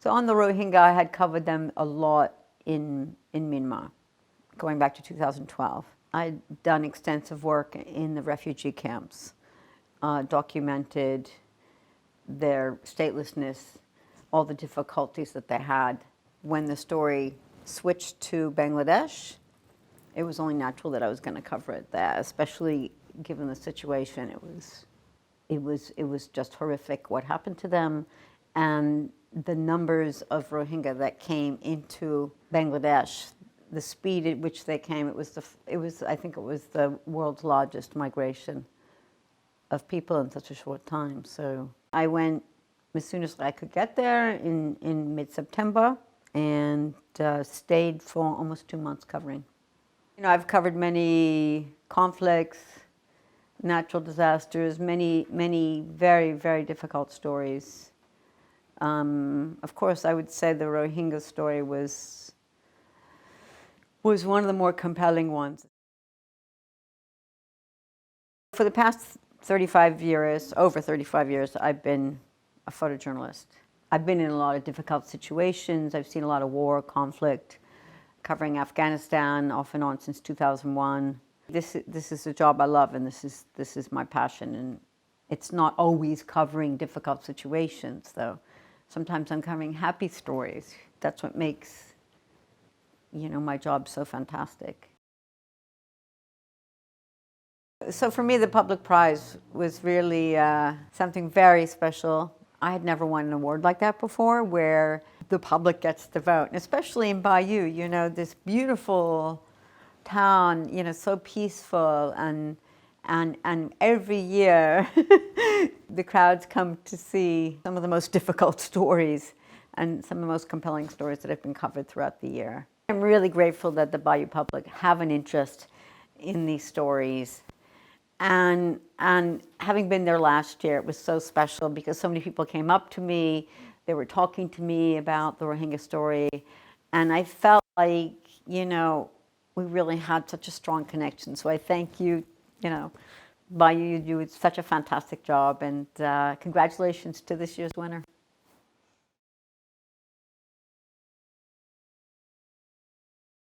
So on the Rohingya, I had covered them a lot in Myanmar, going back to 2012. I'd done extensive work in the refugee camps, documented their statelessness, all the difficulties that they had. When the story switched to Bangladesh, it was only natural that I was going to cover it there, especially given the situation. It was just horrific what happened to them, and the numbers of Rohingya that came into Bangladesh, the speed at which they came, I think it was the world's largest migration of people in such a short time. So I went as soon as I could get there in mid-September, and stayed for almost 2 months covering. You know, I've covered many conflicts, natural disasters, many very, very difficult stories. Of course, I would say the Rohingya story was one of the more compelling ones. For the past 35 years, over 35 years, I've been a photojournalist. I've been in a lot of difficult situations. I've seen a lot of war, conflict, covering Afghanistan off and on since 2001. This is a job I love, and this is my passion. And it's not always covering difficult situations, though. Sometimes I'm covering happy stories. That's what makes, you know, my job so fantastic. So for me, the public prize was really something very special. I had never won an award like that before, where the public gets to vote, and especially in Bayeux, you know, this beautiful town, you know, so peaceful, and every year the crowds come to see some of the most difficult stories and some of the most compelling stories that have been covered throughout the year. I'm really grateful that the Bayeux public have an interest in these stories. And having been there last year, it was so special because so many people came up to me, they were talking to me about the Rohingya story, and I felt like, you know, we really had such a strong connection. So I thank you, you know, Bayeux, you do such a fantastic job, and congratulations to this year's winner.